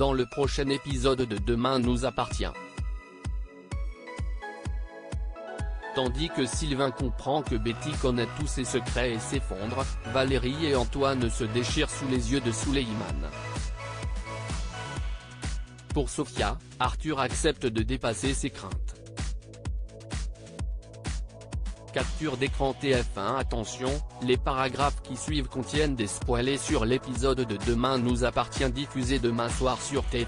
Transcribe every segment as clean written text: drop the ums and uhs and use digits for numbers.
dans le prochain épisode de Demain nous appartient. Tandis que Sylvain comprend que Betty connaît tous ses secrets et s'effondre, Valérie et Antoine se déchirent sous les yeux de Souleyman. Pour Sofia, Arthur accepte de dépasser ses craintes. Capture d'écran TF1. Attention, les paragraphes qui suivent contiennent des spoilers sur l'épisode de Demain nous appartient diffusé demain soir sur TF1.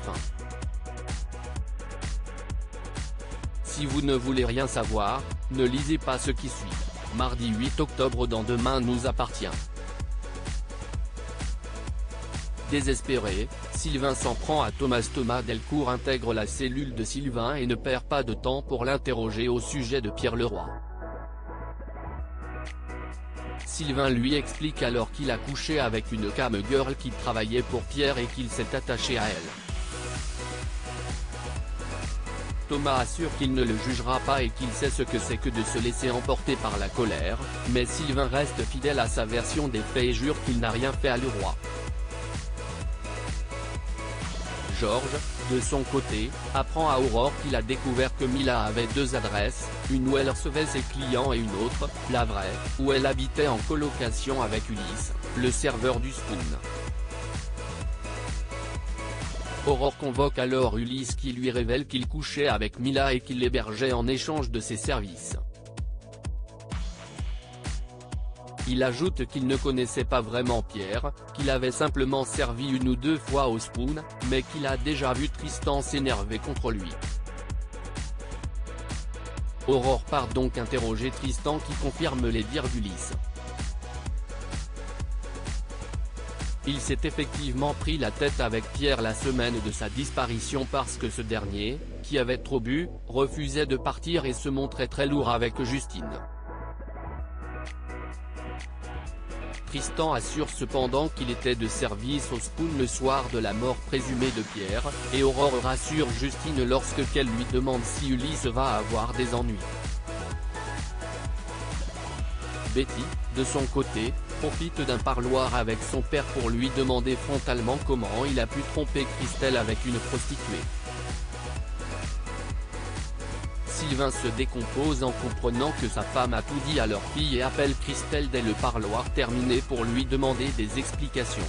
Si vous ne voulez rien savoir, ne lisez pas ce qui suit. Mardi 8 octobre dans Demain nous appartient. Désespéré, Sylvain s'en prend à Thomas. Thomas Delcourt intègre la cellule de Sylvain et ne perd pas de temps pour l'interroger au sujet de Pierre Leroy. Sylvain lui explique alors qu'il a couché avec une cam girl qui travaillait pour Pierre et qu'il s'est attaché à elle. Thomas assure qu'il ne le jugera pas et qu'il sait ce que c'est que de se laisser emporter par la colère, mais Sylvain reste fidèle à sa version des faits et jure qu'il n'a rien fait à Leroy. Georges, de son côté, apprend à Aurore qu'il a découvert que Mila avait deux adresses, une où elle recevait ses clients et une autre, la vraie, où elle habitait en colocation avec Ulysse, le serveur du Spoon. Aurore convoque alors Ulysse qui lui révèle qu'il couchait avec Mila et qu'il l'hébergeait en échange de ses services. Il ajoute qu'il ne connaissait pas vraiment Pierre, qu'il avait simplement servi une ou deux fois au Spoon, mais qu'il a déjà vu Tristan s'énerver contre lui. Aurore part donc interroger Tristan qui confirme les dires d'Ulysse. Il s'est effectivement pris la tête avec Pierre la semaine de sa disparition parce que ce dernier, qui avait trop bu, refusait de partir et se montrait très lourd avec Justine. Tristan assure cependant qu'il était de service au Spoon le soir de la mort présumée de Pierre, et Aurore rassure Justine lorsqu'elle lui demande si Ulysse va avoir des ennuis. Betty, de son côté, profite d'un parloir avec son père pour lui demander frontalement comment il a pu tromper Christelle avec une prostituée. Sylvain se décompose en comprenant que sa femme a tout dit à leur fille et appelle Christelle dès le parloir terminé pour lui demander des explications.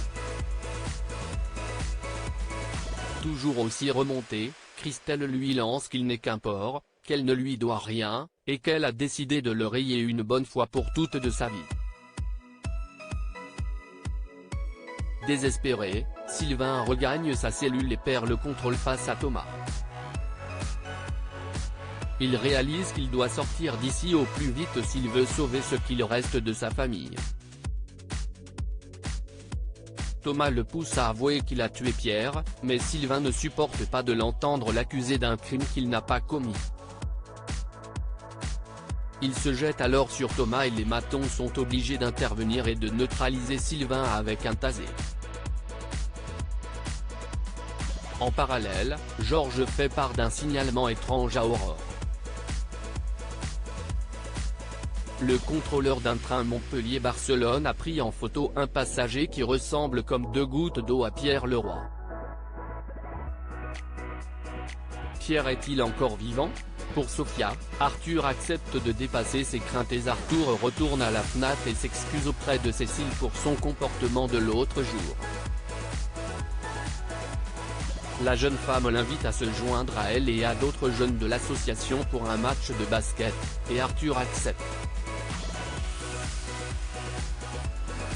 Toujours aussi remontée, Christelle lui lance qu'il n'est qu'un porc, qu'elle ne lui doit rien, et qu'elle a décidé de le rayer une bonne fois pour toutes de sa vie. Désespéré, Sylvain regagne sa cellule et perd le contrôle face à Thomas. Il réalise qu'il doit sortir d'ici au plus vite s'il veut sauver ce qu'il reste de sa famille. Thomas le pousse à avouer qu'il a tué Pierre, mais Sylvain ne supporte pas de l'entendre l'accuser d'un crime qu'il n'a pas commis. Il se jette alors sur Thomas et les matons sont obligés d'intervenir et de neutraliser Sylvain avec un tasé. En parallèle, Georges fait part d'un signalement étrange à Aurore. Le contrôleur d'un train Montpellier-Barcelone a pris en photo un passager qui ressemble comme deux gouttes d'eau à Pierre Leroy. Pierre est-il encore vivant? Pour Sofia, Arthur accepte de dépasser ses craintes et Arthur retourne à la Fnac et s'excuse auprès de Cécile pour son comportement de l'autre jour. La jeune femme l'invite à se joindre à elle et à d'autres jeunes de l'association pour un match de basket, et Arthur accepte.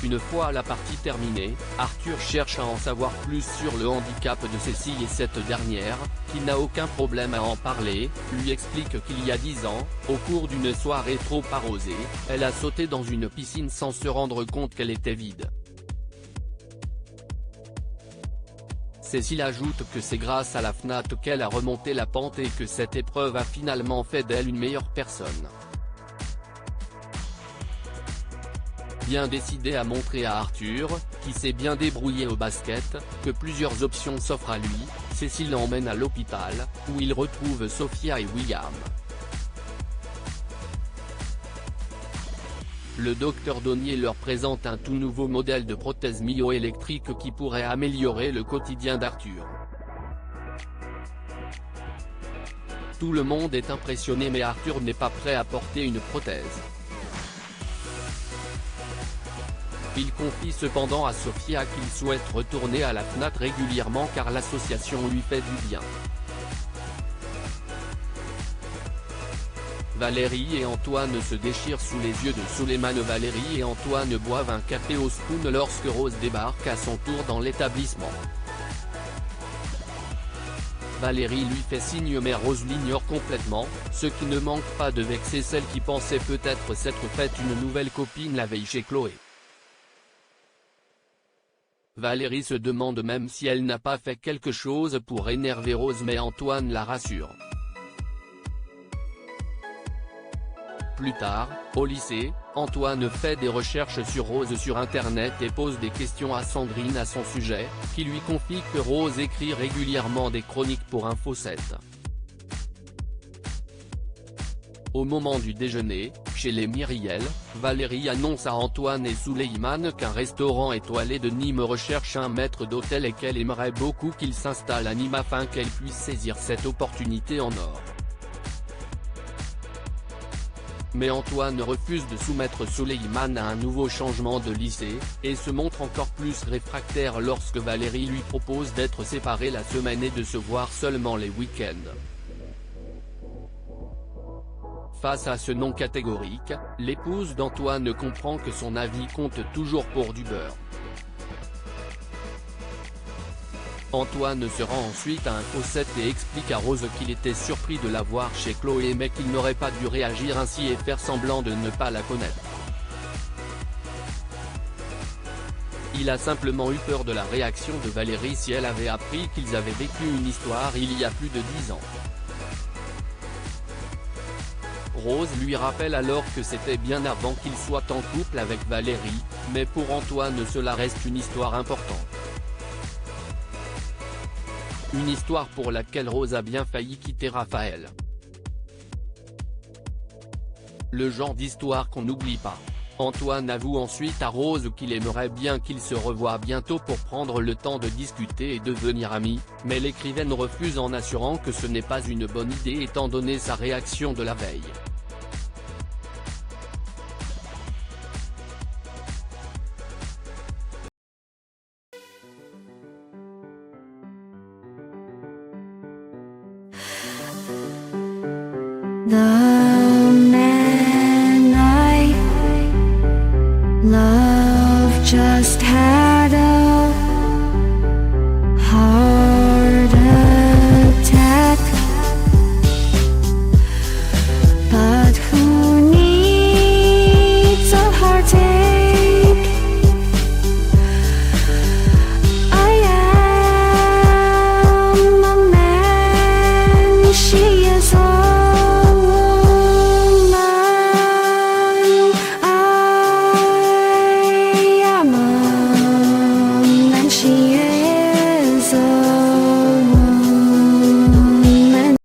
Une fois la partie terminée, Arthur cherche à en savoir plus sur le handicap de Cécile et cette dernière, qui n'a aucun problème à en parler, lui explique qu'il y a 10 ans, au cours d'une soirée trop arrosée, elle a sauté dans une piscine sans se rendre compte qu'elle était vide. Cécile ajoute que c'est grâce à la Fnac qu'elle a remonté la pente et que cette épreuve a finalement fait d'elle une meilleure personne. Bien décidé à montrer à Arthur, qui s'est bien débrouillé au basket, que plusieurs options s'offrent à lui, Cécile l'emmène à l'hôpital, où il retrouve Sofia et William. Le docteur Donnier leur présente un tout nouveau modèle de prothèse myoélectrique qui pourrait améliorer le quotidien d'Arthur. Tout le monde est impressionné mais Arthur n'est pas prêt à porter une prothèse. Il confie cependant à Sophia qu'il souhaite retourner à la FNAC régulièrement car l'association lui fait du bien. Valérie et Antoine se déchirent sous les yeux de Souleymane. Valérie et Antoine boivent un café au spoon lorsque Rose débarque à son tour dans l'établissement. Valérie lui fait signe mais Rose l'ignore complètement, ce qui ne manque pas de vexer celle qui pensait peut-être s'être faite une nouvelle copine la veille chez Chloé. Valérie se demande même si elle n'a pas fait quelque chose pour énerver Rose mais Antoine la rassure. Plus tard, au lycée, Antoine fait des recherches sur Rose sur internet et pose des questions à Sandrine à son sujet, qui lui confie que Rose écrit régulièrement des chroniques pour Info 7. Au moment du déjeuner, chez les Myriel, Valérie annonce à Antoine et Souleymane qu'un restaurant étoilé de Nîmes recherche un maître d'hôtel et qu'elle aimerait beaucoup qu'il s'installe à Nîmes afin qu'elle puisse saisir cette opportunité en or. Mais Antoine refuse de soumettre Souleymane à un nouveau changement de lycée, et se montre encore plus réfractaire lorsque Valérie lui propose d'être séparés la semaine et de se voir seulement les week-ends. Face à ce non catégorique, l'épouse d'Antoine comprend que son avis compte toujours pour du beurre. Antoine se rend ensuite à Info 7 et explique à Rose qu'il était surpris de la voir chez Chloé mais qu'il n'aurait pas dû réagir ainsi et faire semblant de ne pas la connaître. Il a simplement eu peur de la réaction de Valérie si elle avait appris qu'ils avaient vécu une histoire il y a plus de 10 ans. Rose lui rappelle alors que c'était bien avant qu'il soit en couple avec Valérie, mais pour Antoine cela reste une histoire importante. Une histoire pour laquelle Rose a bien failli quitter Raphaël. Le genre d'histoire qu'on n'oublie pas. Antoine avoue ensuite à Rose qu'il aimerait bien qu'ils se revoient bientôt pour prendre le temps de discuter et devenir amis, mais l'écrivaine refuse en assurant que ce n'est pas une bonne idée étant donné sa réaction de la veille. The man I love just